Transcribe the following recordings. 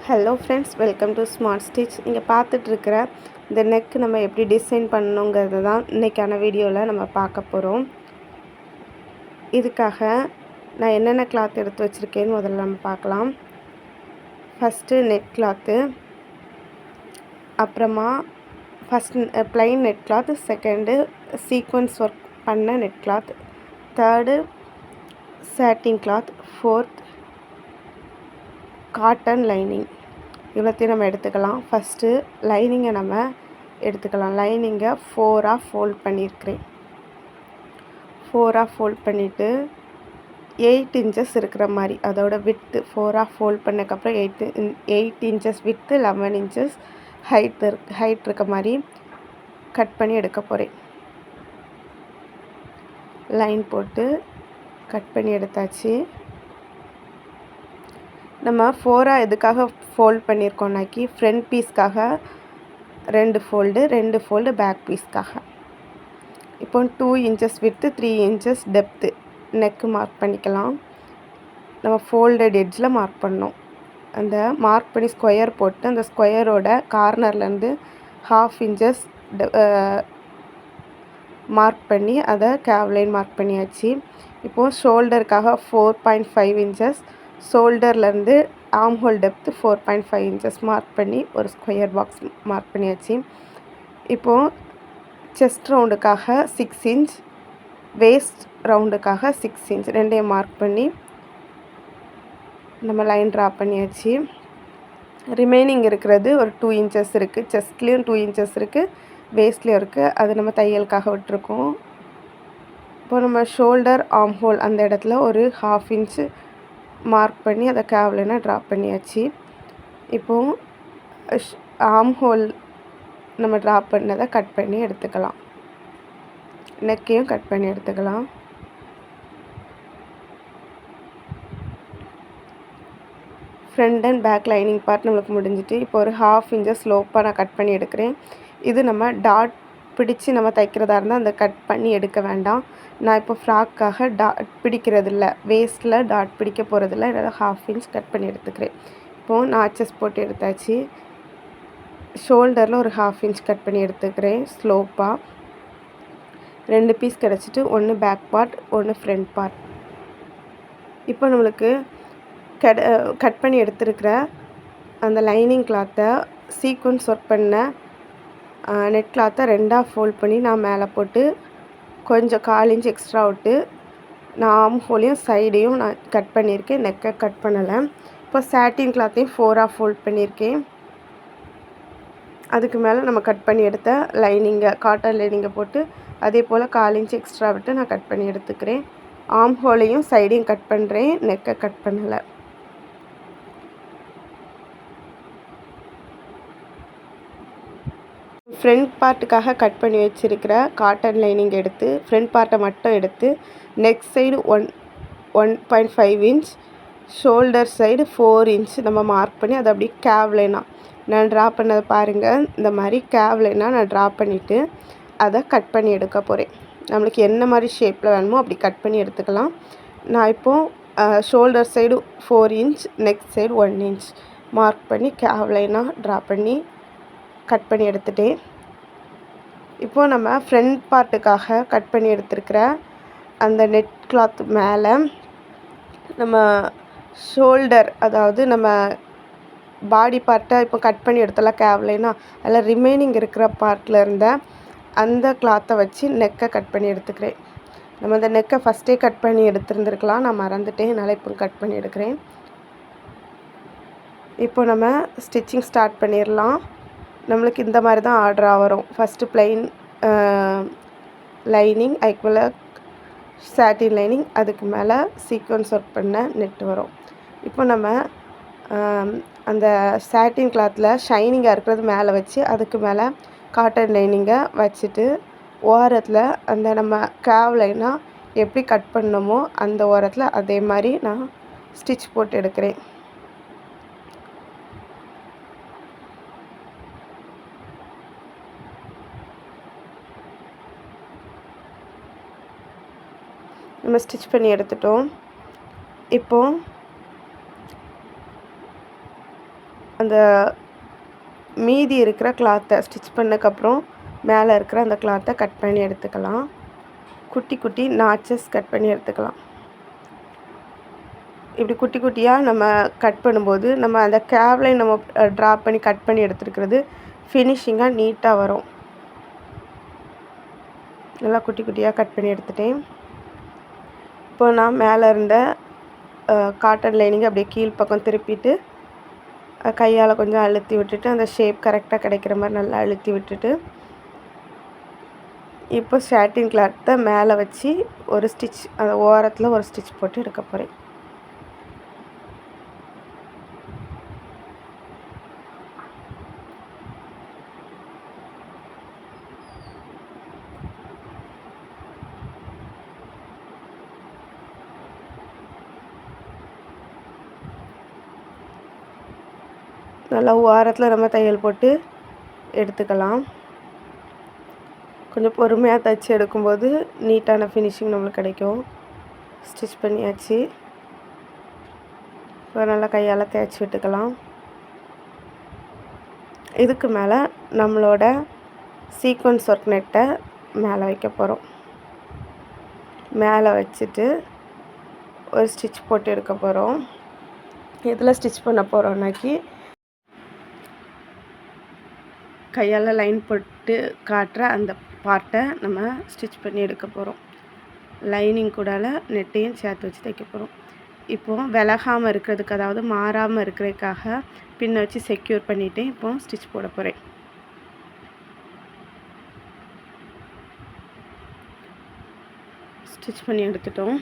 Hello friends, welcome to smart stitch. இங்கே பார்த்துட்ருக்கிற இந்த neck நம்ம எப்படி டிசைன் பண்ணணுங்கிறது தான் இன்றைக்கான வீடியோவில் நம்ம பார்க்க போகிறோம். இதுக்காக நான் என்னென்ன கிளாத் எடுத்து வச்சுருக்கேன்னு முதல்ல நம்ம பார்க்கலாம். ஃபஸ்ட்டு நெட் கிளாத்து, அப்புறமா plain net cloth, second sequence work பண்ண நெட் கிளாத், தேர்டு சாட்டின் கிளாத், ஃபோர்த் காட்டன் லைனிங். இவ்வளோத்தையும் நம்ம எடுத்துக்கலாம். ஃபஸ்ட்டு லைனிங்கை நம்ம எடுத்துக்கலாம். லைனிங்கை 4ஆக ஃபோல்ட் பண்ணியிருக்கிறேன். 4ஆக ஃபோல்ட் பண்ணிவிட்டு 8 இன்ச்சஸ் இருக்கிற மாதிரி, அதோட வித்து 4ஆக ஃபோல்ட் பண்ணதுக்கப்புறம் 8 இன்ச்சஸ் வித்து, 11 இன்ச்சஸ் ஹைட் இருக்க மாதிரி கட் பண்ணி எடுக்க போகிறேன். லைன் போட்டு கட் பண்ணி எடுத்தாச்சு. நம்ம 4ஆக எதுக்காக ஃபோல்ட் பண்ணியிருக்கோம்னாக்கி ஃப்ரண்ட் பீஸ்க்காக 2 ஃபோல்டு பேக் பீஸ்க்காக. இப்போ 2 inches with, 3 inches depth neck mark பண்ணிக்கலாம். நம்ம ஃபோல்டட் எட்ஜில் மார்க் பண்ணோம். அந்த மார்க் பண்ணி ஸ்கொயர் போட்டு அந்த ஸ்கொயரோட கார்னர்லேருந்து 1/2 இன்ச்சஸ் மார்க் பண்ணி அதை கேவ் லைன் மார்க் பண்ணியாச்சு. இப்போது ஷோல்டருக்காக 4.5 இன்ச்சஸ், ஷோல்டர்லேருந்து arm hole depth 4.5 inches mark பண்ணி ஒரு ஸ்கொயர் பாக்ஸ் மார்க் பண்ணியாச்சு. இப்போது செஸ்ட் ரவுண்டுக்காக 6 இன்ச், வேஸ்ட் ரவுண்டுக்காக 6 இன்ச் ரெண்டையும் மார்க் பண்ணி நம்ம லைன் ட்ரா பண்ணியாச்சு. ரிமைனிங் இருக்கிறது ஒரு 2 இன்ச்சஸ் இருக்குது. செஸ்ட்லேயும் 2 இன்ச்சஸ் இருக்குது, வேஸ்ட்லேயும் இருக்குது. அது நம்ம தையலுக்காக விட்டுருக்கோம். இப்போ நம்ம ஷோல்டர் ஆர்ம் ஹோல் அந்த இடத்துல ஒரு 1/2 இன்ச்சு மார்க் பண்ணி அதை கேவ் லைனாக ட்ரா பண்ணியாச்சு. இப்போது ஆர்ம் ஹோல் நம்ம ட்ரா பண்ணதை கட் பண்ணி எடுத்துக்கலாம். நெக்கையும் கட் பண்ணி எடுத்துக்கலாம். Front and back lining part நம்மளுக்கு முடிஞ்சிட்டு இப்போ ஒரு 1/2 இன்ச்சஸ் ஸ்லோப்பாக நான் கட் பண்ணி எடுக்கிறேன். இது நம்ம டாட் பிடிச்சி நம்ம தைக்கிறதா இருந்தால் அந்த கட் பண்ணி எடுக்க வேண்டாம். நான் இப்போ ஃப்ராக்காக டாட் பிடிக்கிறது இல்லை, வேஸ்ட்டில் டாட் பிடிக்க போகிறதில்ல, என்னால் 1/2 இன்ச் கட் பண்ணி எடுத்துக்கிறேன். இப்போது நாச்சஸ் போட்டு எடுத்தாச்சு. ஷோல்டரில் ஒரு 1/2 இன்ச் கட் பண்ணி எடுத்துக்கிறேன் ஸ்லோப்பாக. 2 பீஸ் கிடச்சிட்டு, ஒன்று பேக் பார்ட், ஒன்று ஃப்ரண்ட் பார்ட். இப்போ நம்மளுக்கு கட் பண்ணி எடுத்துருக்கிற அந்த லைனிங் கிளாத்தை சீக்வன்ஸ் ஒர்க் பண்ண நெட் கிளாத்தை 2ஆக ஃபோல்ட் பண்ணி நான் மேலே போட்டு கொஞ்சம் 1/4 இன்ச் எக்ஸ்ட்ரா விட்டு நான் ஆர்ம் ஹோலையும் சைடையும் நான் கட் பண்ணியிருக்கேன். நெக்கை கட் பண்ணலை. இப்போ சாட்டின் கிளாத்தையும் 4ஆக ஃபோல்ட் பண்ணியிருக்கேன். அதுக்கு மேலே நம்ம கட் பண்ணி எடுத்த லைனிங்கை, காட்டன் லைனிங்கை போட்டு அதே போல் 1/4 இன்ச் எக்ஸ்ட்ரா விட்டு நான் கட் பண்ணி எடுத்துக்கிறேன். ஆர்ம் ஹோலையும் சைடையும் கட் பண்ணுறேன், நெக்கை கட் பண்ணலை. ஃப்ரண்ட் பார்ட்டுக்காக கட் பண்ணி வச்சுருக்கிற காட்டன் லைனிங் எடுத்து ஃப்ரண்ட் பார்ட்டை மட்டும் எடுத்து neck side 1.5 inch, shoulder side 4 inch நம்ம மார்க் பண்ணி அதை அப்படியே கேவ் லைனாக நான் ட்ரா பண்ணதை பாருங்கள். இந்த மாதிரி கேவ் லைனாக நான் ட்ரா பண்ணிவிட்டு அதை கட் பண்ணி எடுக்க போகிறேன். நம்மளுக்கு என்ன மாதிரி ஷேப்பில் வேணுமோ அப்படி கட் பண்ணி எடுத்துக்கலாம். நான் இப்போது shoulder side 4 inch, neck side 1 inch mark பண்ணி கேவ் லைனாக ட்ரா பண்ணி கட் பண்ணி எடுத்துட்டேன். இப்போது நம்ம ஃப்ரண்ட் பார்ட்டுக்காக கட் பண்ணி எடுத்துருக்கிற அந்த நெட் கிளாத் மேலே நம்ம ஷோல்டர், அதாவது நம்ம பாடி பார்ட்டை இப்போ கட் பண்ணி எடுத்தலாம் கேவ் லைனாக, அதில் ரிமைனிங் இருக்கிற பார்ட்டில் இருந்த அந்த கிளாத்தை வச்சு நெக்கை கட் பண்ணி எடுத்துக்கிறேன். நம்ம அந்த நெக்கை ஃபஸ்ட்டே கட் பண்ணி எடுத்துருந்துருக்கலாம், நான் மறந்துட்டேன். என்னால் இப்போ கட் பண்ணி எடுக்கிறேன். இப்போ நம்ம ஸ்டிச்சிங் ஸ்டார்ட் பண்ணிடலாம். நம்மளுக்கு இந்த மாதிரி தான் ஆர்டராக வரும். ஃபஸ்ட்டு ப்ளைன் லைனிங், அதுக்குள்ள சாட்டின் லைனிங், அதுக்கு மேலே சீக்வன்ஸ் ஒர்க் பண்ண நெட் வரும். இப்போ நம்ம அந்த சாட்டின் கிளாத்தில் ஷைனிங்காக இருக்கிறது மேலே வச்சு அதுக்கு மேலே காட்டன் லைனிங்கை வச்சுட்டு ஓரத்தில் அந்த நம்ம கேவ் லைனாக எப்படி கட் பண்ணணுமோ அந்த ஓரத்தில் அதே மாதிரி நான் ஸ்டிச் போட்டு எடுக்கிறேன். நம்ம ஸ்டிச் பண்ணி எடுத்துட்டோம். இப்போது அந்த மீதி இருக்கிற கிளாத்தை ஸ்டிச் பண்ணக்கப்புறம் மேலே இருக்கிற அந்த கிளாத்தை கட் பண்ணி எடுத்துக்கலாம். குட்டி குட்டி நாச்சஸ் கட் பண்ணி எடுத்துக்கலாம். இப்படி குட்டி குட்டியாக நம்ம கட் பண்ணும்போது நம்ம அந்த கேவ்லைன் நம்ம ட்ராப் பண்ணி கட் பண்ணி எடுத்துருக்கிறது ஃபினிஷிங்காக நீட்டாக வரும். நல்லா குட்டி குட்டியாக கட் பண்ணி எடுத்துட்டேன். இப்போ நான் மேலே இருந்த காட்டன் லைனிங்கை அப்படியே கீழ்ப்பக்கம் திருப்பிட்டு கையால் கொஞ்சம் அழுத்தி விட்டுட்டு அந்த ஷேப் கரெக்டாக கிடைக்கிற மாதிரி நல்லா அழுத்தி விட்டுட்டு இப்போ சாட்டின் கிளாத்தை மேலே வச்சு ஒரு ஸ்டிச் அந்த ஓரத்தில் ஒரு ஸ்டிச் போட்டு எடுக்க போகிறேன். நல்லா ஓரத்தில் நம்ம தையல் போட்டு எடுத்துக்கலாம். கொஞ்சம் பொறுமையாக தைச்சி எடுக்கும்போது நீட்டான ஃபினிஷிங் நம்மளுக்கு கிடைக்கும். ஸ்டிச் பண்ணியாச்சு. இப்போ நல்லா கையால் தேய்ச்சி விட்டுக்கலாம். இதுக்கு மேலே நம்மளோட சீக்வன்ஸ் ஒர்க் நெட்டை மேலே வைக்க போகிறோம். மேலே வச்சுட்டு ஒரு ஸ்டிச் போட்டு எடுக்க போகிறோம். இதில் ஸ்டிச் பண்ண போகிறோம்னாக்கி கையால் லைன் போட்டு காட்டுற அந்த பார்ட்டை நம்ம ஸ்டிச் பண்ணி எடுக்க போகிறோம். லைனிங் கூடால நெட்டையும் சேர்த்து வச்சு தைக்க போகிறோம். இப்போது விலகாமல் இருக்கிறதுக்கு, அதாவது மாறாமல் இருக்கிறதுக்காக பின்ன வச்சு செக்யூர் பண்ணிவிட்டு இப்போது ஸ்டிச் போட போகிறேன். ஸ்டிச் பண்ணி எடுத்துட்டோம்.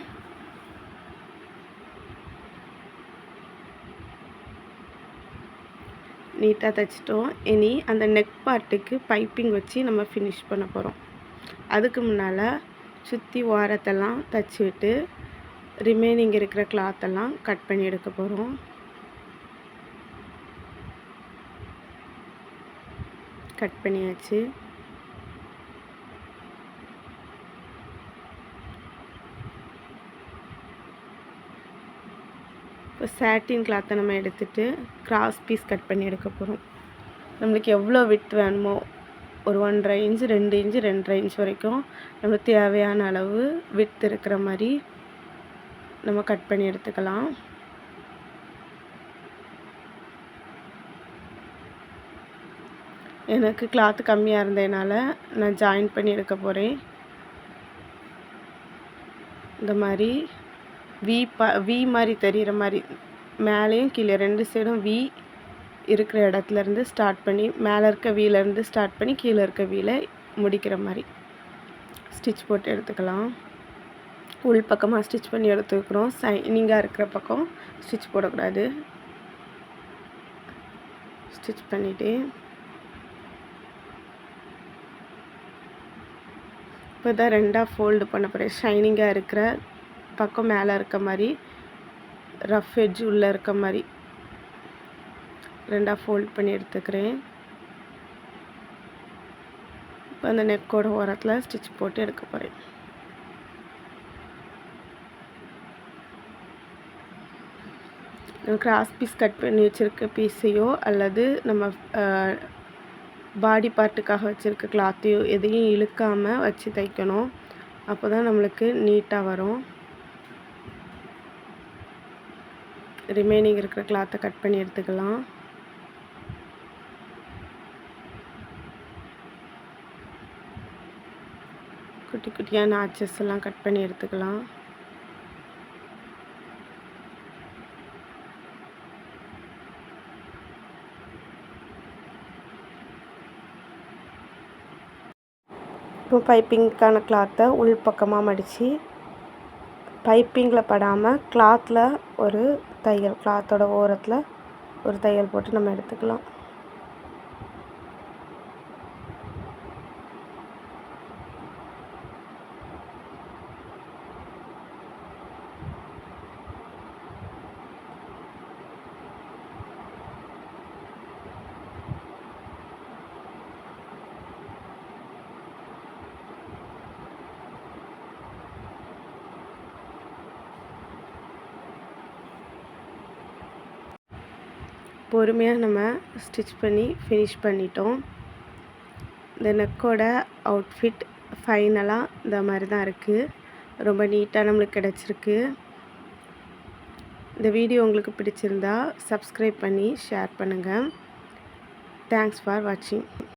நீட்டாக தைச்சிட்டோம். இனி அந்த நெக் பார்ட்டுக்கு பைப்பிங் வச்சு நம்ம ஃபினிஷ் பண்ண போகிறோம். அதுக்கு முன்னால் சுற்றி ஓரத்தெல்லாம் தைச்சி விட்டு ரிமைனிங் இருக்கிற கிளாத்தெல்லாம் கட் பண்ணி எடுக்க போகிறோம். கட் பண்ணியாச்சு. இப்போ சாட்டின் கிளாத்தை நம்ம எடுத்துகிட்டு கிராஸ் பீஸ் கட் பண்ணி எடுக்க போகிறோம். நம்மளுக்கு எவ்வளோ விட்த் வேணுமோ ஒரு 1.5 இன்ச் 2 இன்ச் 2.5 இன்ச் வரைக்கும் நம்மளுக்கு தேவையான அளவு விட்த் இருக்கிற மாதிரி நம்ம கட் பண்ணி எடுத்துக்கலாம். எனக்கு கிளாத்து கம்மியாக இருந்ததுனால நான் ஜாயின் பண்ணி எடுக்க போகிறேன். இந்த மாதிரி வி மாதிரி தெரிகிற மாதிரி மேலேயும் கீழே 2 சைடும் வி இருக்கிற இடத்துலேருந்து ஸ்டார்ட் பண்ணி மேலே இருக்க வீலேருந்து ஸ்டார்ட் பண்ணி கீழே இருக்க வீல முடிக்கிற மாதிரி ஸ்டிச் போட்டு எடுத்துக்கலாம். உள் பக்கமாக ஸ்டிச் பண்ணி எடுத்துக்கிறோம். சைனிங்காக இருக்கிற பக்கம் ஸ்டிச் போடக்கூடாது. ஸ்டிச் பண்ணிவிட்டு இப்போ தான் 2ஆக ஃபோல்டு பண்ண போகிறேன். ஷைனிங்காக இருக்கிற பக்கம் மேலே இருக்க மாதிரி, ரஃப் எட்ஜ் உள்ளே இருக்க மாதிரி 2ஆக ஃபோல்ட் பண்ணி எடுத்துக்கிறேன். இப்போ அந்த நெக்கோட ஓரத்தில் ஸ்டிச் போட்டு எடுக்க போகிறேன். கிராஸ் பீஸ் கட் பண்ணி வச்சுருக்க பீஸையோ அல்லது நம்ம பாடி பார்ட்டுக்காக வச்சுருக்க கிளாத்தையோ எதையும் இழுக்காமல் வச்சு தைக்கணும். அப்போ தான் நம்மளுக்கு நீட்டாக வரும். ரிமைனிங் இருக்கிற கிளாத்தை கட் பண்ணி எடுத்துக்கலாம். குட்டி குட்டியாக நாச்சஸ் எல்லாம் கட் பண்ணி எடுத்துக்கலாம். இப்போ பைப்பிங்க்கான கிளாத்தை உள் பக்கமாக மடித்து பைப்பிங்கில் படாமல் கிளாத்தில் ஒரு தையல், கிளாத்தோட ஓரத்தில் ஒரு தையல் போட்டு நம்ம எடுத்துக்கலாம். பொறுமையாக நம்ம ஸ்டிச் பண்ணி ஃபினிஷ் பண்ணிட்டோம். இந்த நெக்கோட அவுட்ஃபிட் ஃபைனலாக இந்த மாதிரி தான் இருக்குது. ரொம்ப நீட்டாக நம்மளுக்கு கிடச்சிருக்கு. இந்த வீடியோ உங்களுக்கு பிடிச்சிருந்தா சப்ஸ்கிரைப் பண்ணி ஷேர் பண்ணுங்கள். தேங்க்ஸ் ஃபார் வாட்சிங்.